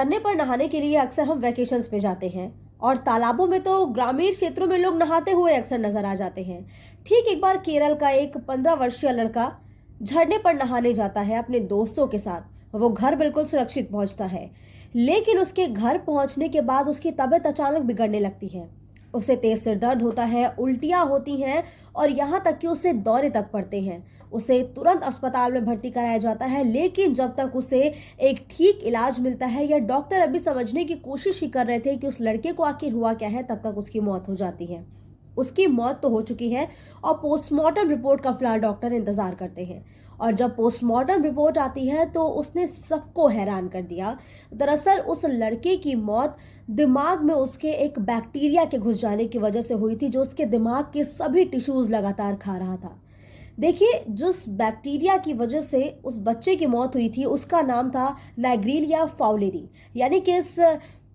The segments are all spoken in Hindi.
झरने पर नहाने के लिए अक्सर हम वैकेशंस पे जाते हैं और तालाबों में तो ग्रामीण क्षेत्रों में लोग नहाते हुए अक्सर नजर आ जाते हैं। ठीक एक बार केरल का एक 15 वर्षीय लड़का झरने पर नहाने जाता है अपने दोस्तों के साथ। वो घर बिल्कुल सुरक्षित पहुंचता है, लेकिन उसके घर पहुंचने के बाद उसकी तबीयत अचानक बिगड़ने लगती है। उसे तेज सिर दर्द होता है, उल्टियां होती हैं और यहाँ तक कि उसे दौरे तक पड़ते हैं। उसे तुरंत अस्पताल में भर्ती कराया जाता है, लेकिन जब तक उसे एक ठीक इलाज मिलता है या डॉक्टर अभी समझने की कोशिश ही कर रहे थे कि उस लड़के को आखिर हुआ क्या है, तब तक उसकी मौत हो जाती है। उसकी मौत तो हो चुकी है और पोस्टमार्टम रिपोर्ट का फिलहाल डॉक्टर इंतजार करते हैं। और जब पोस्टमार्टम रिपोर्ट आती है तो उसने सबको हैरान कर दिया। दरअसल उस लड़के की मौत दिमाग में उसके एक बैक्टीरिया के घुस जाने की वजह से हुई थी, जो उसके दिमाग के सभी टिश्यूज लगातार खा रहा था। देखिए, जिस बैक्टीरिया की वजह से उस बच्चे की मौत हुई थी उसका नाम था नाइग्रेलिया फाउलेरी। यानी कि इस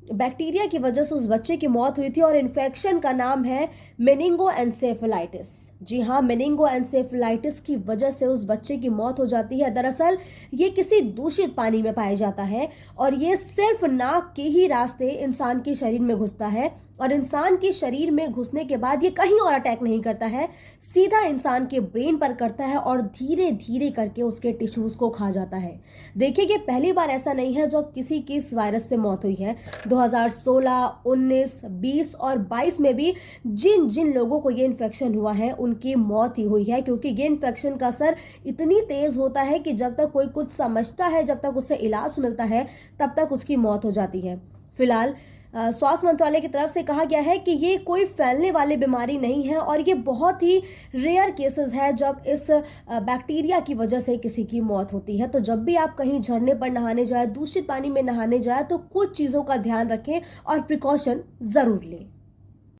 बैक्टीरिया की वजह से उस बच्चे की मौत हुई थी और इन्फेक्शन का नाम है मेनिंगोएन्सेफेलाइटिस। जी हाँ, मेनिंगोएन्सेफेलाइटिस की वजह से उस बच्चे की मौत हो जाती है। दरअसल ये किसी दूषित पानी में पाया जाता है और ये सिर्फ नाक के ही रास्ते इंसान के शरीर में घुसता है और इंसान के शरीर में घुसने के बाद ये कहीं और अटैक नहीं करता है, सीधा इंसान के ब्रेन पर करता है और धीरे धीरे करके उसके टिश्यूज को खा जाता है। देखिए कि पहली बार ऐसा नहीं है जब किसी की इस वायरस से मौत हुई है। 2016, 19, 20 और 22 में भी जिन जिन लोगों को ये इन्फेक्शन हुआ है उनकी मौत ही हुई है, क्योंकि ये इन्फेक्शन का असर इतनी तेज होता है कि जब तक कोई कुछ समझता है, जब तक उसे इलाज मिलता है, तब तक उसकी मौत हो जाती है। फिलहाल स्वास्थ्य मंत्रालय की तरफ से कहा गया है कि ये कोई फैलने वाली बीमारी नहीं है और ये बहुत ही रेयर केसेस है जब इस बैक्टीरिया की वजह से किसी की मौत होती है। तो जब भी आप कहीं झरने पर नहाने जाए, दूषित पानी में नहाने जाए, तो कुछ चीज़ों का ध्यान रखें और प्रिकॉशन ज़रूर लें।